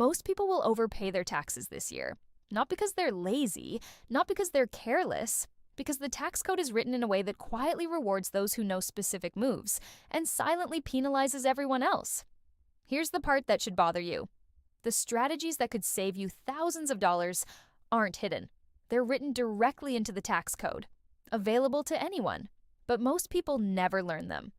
Most people will overpay their taxes this year. Not because they're lazy, not because they're careless, because the tax code is written in a way that quietly rewards those who know specific moves and silently penalizes everyone else. Here's the part that should bother you. The strategies that could save you thousands of dollars aren't hidden. They're written directly into the tax code, available to anyone. But most people never learn them.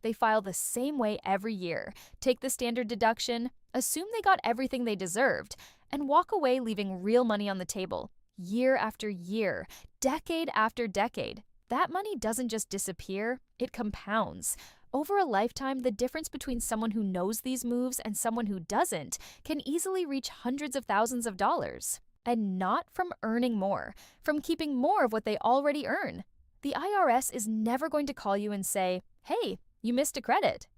They file the same way every year, take the standard deduction, assume they got everything they deserved, and walk away leaving real money on the table. Year after year, decade after decade. That money doesn't just disappear, it compounds. Over a lifetime, the difference between someone who knows these moves and someone who doesn't can easily reach hundreds of thousands of dollars. And not from earning more, from keeping more of what they already earn. The IRS is never going to call you and say, "Hey, you missed a credit."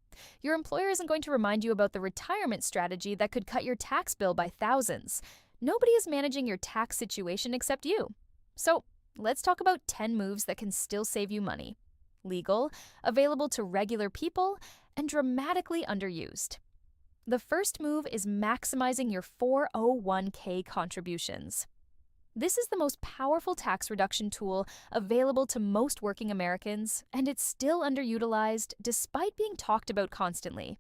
Your employer isn't going to remind you about the retirement strategy that could cut your tax bill by thousands. Nobody is managing your tax situation except you. So, let's talk about 10 moves that can still save you money. Legal, available to regular people, and dramatically underused. The first move is maximizing your 401k contributions. This is the most powerful tax reduction tool available to most working Americans, and it's still underutilized despite being talked about constantly.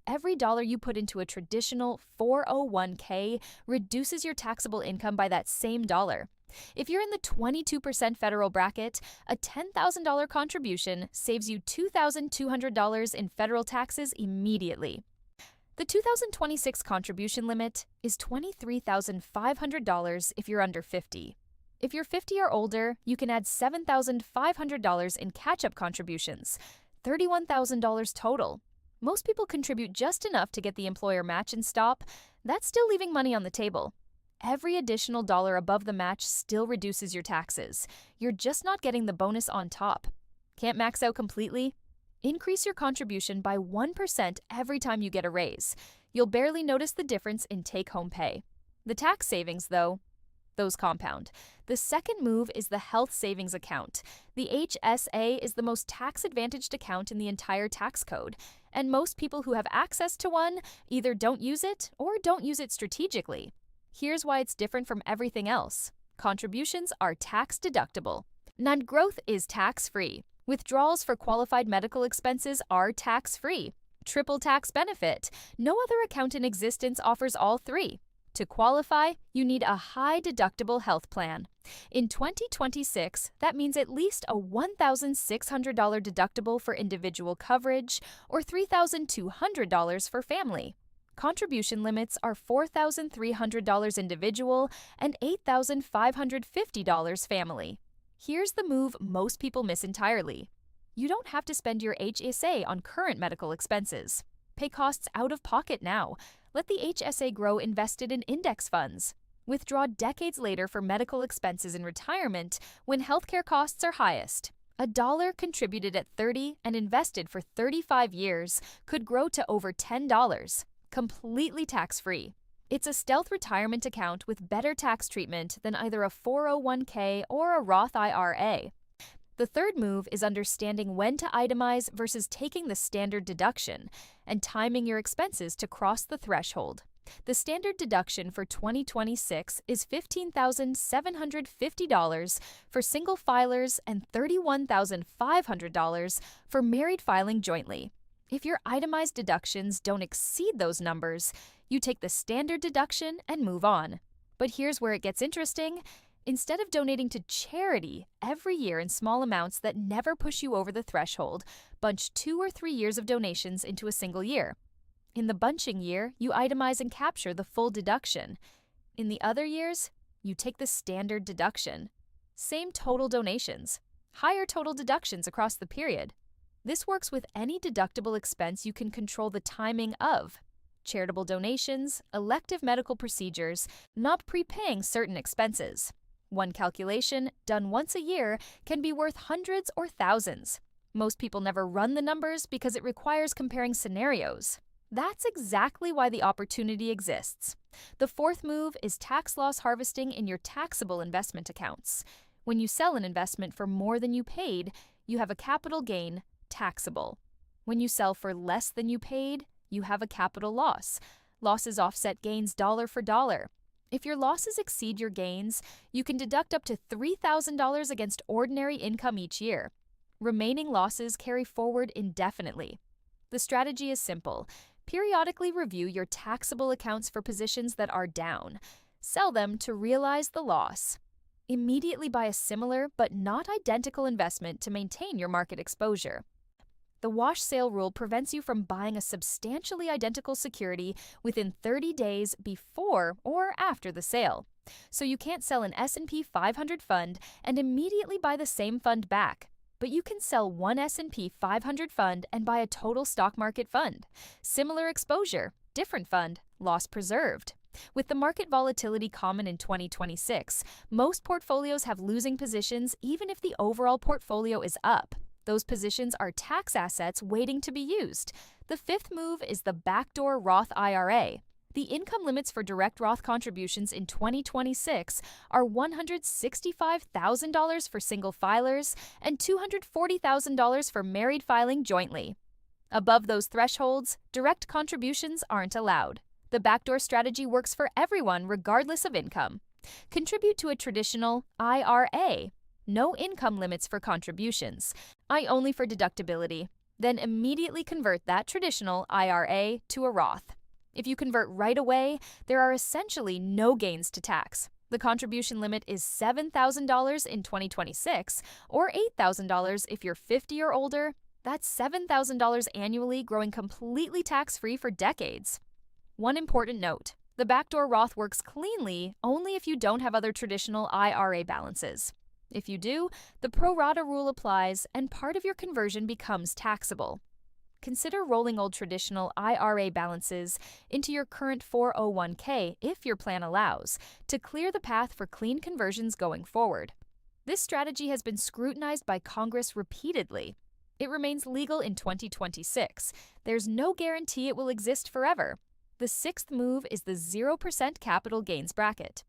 Every dollar you put into a traditional 401k reduces your taxable income by that same dollar. If you're in the 22% federal bracket, a $10,000 contribution saves you $2,200 in federal taxes immediately. The 2026 contribution limit is $23,500 if you're under 50. If you're 50 or older, you can add $7,500 in catch-up contributions, $31,000 total. Most people contribute just enough to get the employer match and stop. That's still leaving money on the table. Every additional dollar above the match still reduces your taxes. You're just not getting the bonus on top. Can't max out completely? Increase your contribution by 1% every time you get a raise. You'll barely notice the difference in take-home pay. The tax savings, though, those compound. The second move is the health savings account. The HSA is the most tax-advantaged account in the entire tax code, and most people who have access to one either don't use it or don't use it strategically. Here's why it's different from everything else. Contributions are tax-deductible. Non-growth is tax-free. Withdrawals for qualified medical expenses are tax-free. Triple tax benefit. No other account in existence offers all three. To qualify, you need a high-deductible health plan. In 2026, that means at least a $1,600 deductible for individual coverage or $3,200 for family. Contribution limits are $4,300 individual and $8,550 family. Here's the move most people miss entirely. You don't have to spend your HSA on current medical expenses. Pay costs out of pocket now. Let the HSA grow invested in index funds. Withdraw decades later for medical expenses in retirement when healthcare costs are highest. A dollar contributed at 30 and invested for 35 years could grow to over $10, completely tax-free. It's a stealth retirement account with better tax treatment than either a 401k or a Roth IRA. The third move is understanding when to itemize versus taking the standard deduction and timing your expenses to cross the threshold. The standard deduction for 2026 is $15,750 for single filers and $31,500 for married filing jointly. If your itemized deductions don't exceed those numbers, you take the standard deduction and move on. But here's where it gets interesting. Instead of donating to charity every year in small amounts that never push you over the threshold, bunch 2 or 3 years of donations into a single year. In the bunching year, you itemize and capture the full deduction. In the other years, you take the standard deduction. Same total donations, higher total deductions across the period. This works with any deductible expense you can control the timing of. Charitable donations, elective medical procedures, not prepaying certain expenses. One calculation, done once a year, can be worth hundreds or thousands. Most people never run the numbers because it requires comparing scenarios. That's exactly why the opportunity exists. The fourth move is tax loss harvesting in your taxable investment accounts. When you sell an investment for more than you paid, you have a capital gain, taxable. When you sell for less than you paid, you have a capital loss, Losses offset gains dollar for dollar. If your losses exceed your gains, you can deduct up to $3,000 against ordinary income each year. Remaining losses carry forward indefinitely. The strategy is simple. Periodically review your taxable accounts for positions that are down. Sell them to realize the loss. Immediately buy a similar but not identical investment to maintain your market exposure. The wash sale rule prevents you from buying a substantially identical security within 30 days before or after the sale. So you can't sell an S&P 500 fund and immediately buy the same fund back. But you can sell one S&P 500 fund and buy a total stock market fund. Similar exposure, different fund, loss preserved. With the market volatility common in 2026, most portfolios have losing positions even if the overall portfolio is up. Those positions are tax assets waiting to be used. The fifth move is the backdoor Roth IRA. The income limits for direct Roth contributions in 2026 are $165,000 for single filers and $240,000 for married filing jointly. Above those thresholds, direct contributions aren't allowed. The backdoor strategy works for everyone regardless of income. Contribute to a traditional IRA. No income limits for contributions. I only for deductibility. Then immediately convert that traditional IRA to a Roth. If you convert right away, there are essentially no gains to tax. The contribution limit is $7,000 in 2026 or $8,000 if you're 50 or older. That's $7,000 annually, growing completely tax-free for decades. One important note: the backdoor Roth works cleanly only if you don't have other traditional IRA balances. If you do, the pro rata rule applies and part of your conversion becomes taxable. Consider rolling old traditional IRA balances into your current 401k if your plan allows, to clear the path for clean conversions going forward. This strategy has been scrutinized by Congress repeatedly. It remains legal in 2026. There's no guarantee it will exist forever. The sixth move is the 0% capital gains bracket.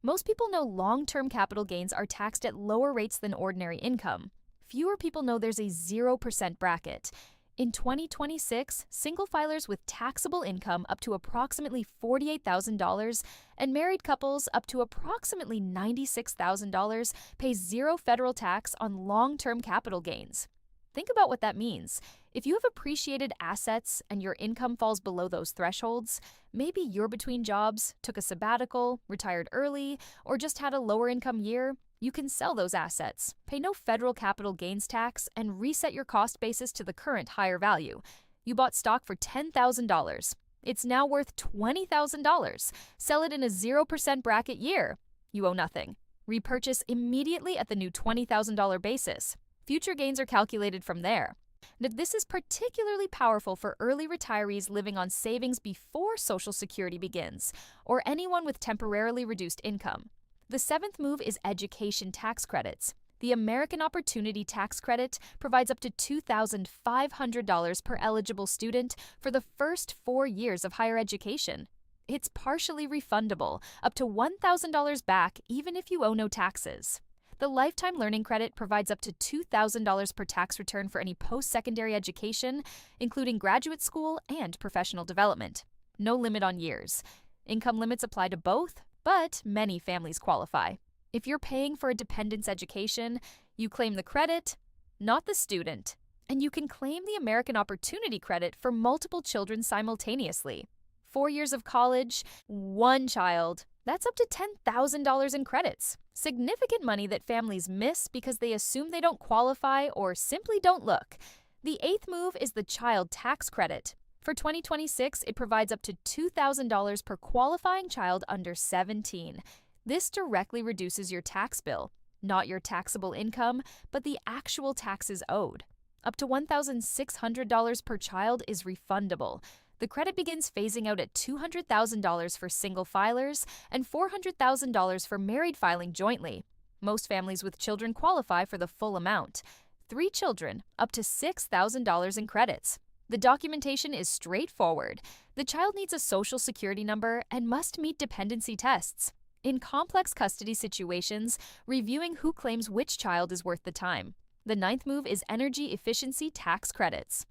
Most people know long-term capital gains are taxed at lower rates than ordinary income. Fewer people know there's a 0% bracket. In 2026, single filers with taxable income up to approximately $48,000 and married couples up to approximately $96,000 pay zero federal tax on long-term capital gains. Think about what that means. If you have appreciated assets and your income falls below those thresholds, maybe you're between jobs, took a sabbatical, retired early, or just had a lower income year, you can sell those assets, pay no federal capital gains tax, and reset your cost basis to the current higher value. You bought stock for $10,000. It's now worth $20,000. Sell it in a 0% bracket year. You owe nothing. Repurchase immediately at the new $20,000 basis. Future gains are calculated from there. Now, this is particularly powerful for early retirees living on savings before Social Security begins, or anyone with temporarily reduced income. The seventh move is education tax credits. The American Opportunity Tax Credit provides up to $2,500 per eligible student for the first 4 years of higher education. It's partially refundable, up to $1,000 back even if you owe no taxes. The Lifetime Learning Credit provides up to $2,000 per tax return for any post-secondary education, including graduate school and professional development. No limit on years. Income limits apply to both, but many families qualify. If you're paying for a dependent's education, you claim the credit, not the student. And you can claim the American Opportunity Credit for multiple children simultaneously. 4 years of college, one child. That's up to $10,000 in credits. Significant money that families miss because they assume they don't qualify or simply don't look. The eighth move is the child tax credit. For 2026, it provides up to $2,000 per qualifying child under 17. This directly reduces your tax bill, not your taxable income, but the actual taxes owed. Up to $1,600 per child is refundable. The credit begins phasing out at $200,000 for single filers and $400,000 for married filing jointly. Most families with children qualify for the full amount. 3 children, up to $6,000 in credits. The documentation is straightforward. The child needs a Social Security number and must meet dependency tests. In complex custody situations, reviewing who claims which child is worth the time. The ninth move is energy efficiency tax credits.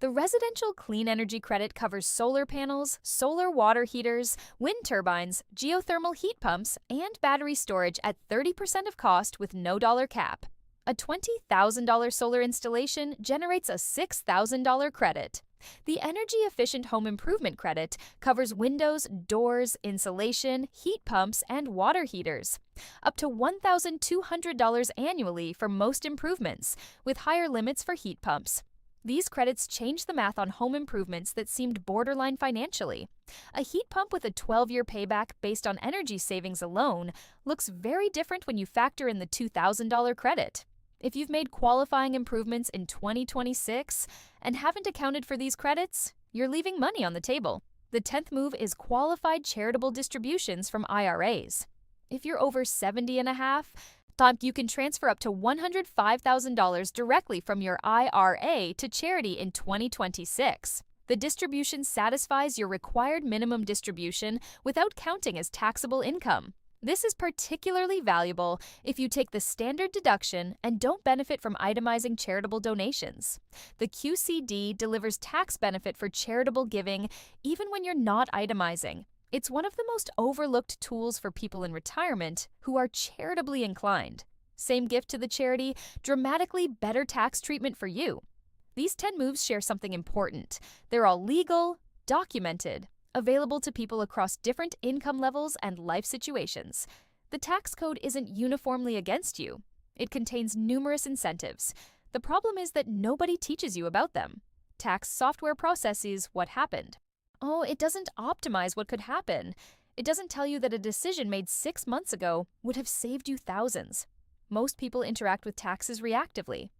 The residential clean energy credit covers solar panels, solar water heaters, wind turbines, geothermal heat pumps, and battery storage at 30% of cost with no dollar cap. A $20,000 solar installation generates a $6,000 credit. The Energy Efficient Home Improvement Credit covers windows, doors, insulation, heat pumps, and water heaters. Up to $1,200 annually for most improvements, with higher limits for heat pumps. These credits change the math on home improvements that seemed borderline financially. A heat pump with a 12-year payback based on energy savings alone looks very different when you factor in the $2,000 credit. If you've made qualifying improvements in 2026 and haven't accounted for these credits, you're leaving money on the table. The 10th move is qualified charitable distributions from IRAs. If you're over 70 and a half, you can transfer up to $105,000 directly from your IRA to charity in 2026. The distribution satisfies your required minimum distribution without counting as taxable income. This is particularly valuable if you take the standard deduction and don't benefit from itemizing charitable donations. The QCD delivers tax benefit for charitable giving even when you're not itemizing. It's one of the most overlooked tools for people in retirement who are charitably inclined. Same gift to the charity, dramatically better tax treatment for you. These 10 moves share something important. They're all legal, documented, available to people across different income levels and life situations. The tax code isn't uniformly against you. It contains numerous incentives. The problem is that nobody teaches you about them. Tax software processes what happened. Oh, it doesn't optimize what could happen. It doesn't tell you that a decision made 6 months ago would have saved you thousands. Most people interact with taxes reactively.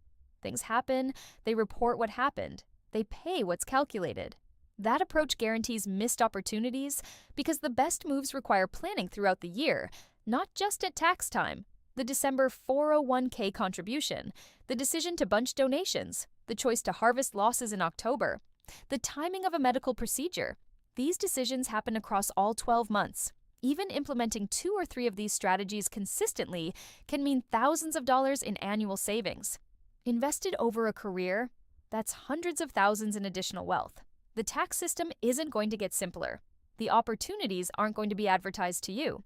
Things happen, they report what happened, they pay what's calculated. That approach guarantees missed opportunities because the best moves require planning throughout the year, not just at tax time. The December 401k contribution, the decision to bunch donations, the choice to harvest losses in October, the timing of a medical procedure. These decisions happen across all 12 months. Even implementing 2 or 3 of these strategies consistently can mean thousands of dollars in annual savings. Invested over a career, that's hundreds of thousands in additional wealth. The tax system isn't going to get simpler. The opportunities aren't going to be advertised to you.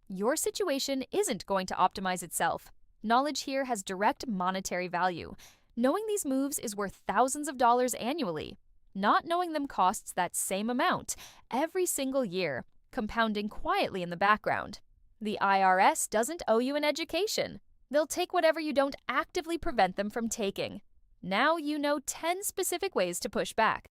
Your situation isn't going to optimize itself. Knowledge here has direct monetary value. Knowing these moves is worth thousands of dollars annually. Not knowing them costs that same amount every single year, compounding quietly in the background. The IRS doesn't owe you an education. They'll take whatever you don't actively prevent them from taking. Now you know 10 specific ways to push back.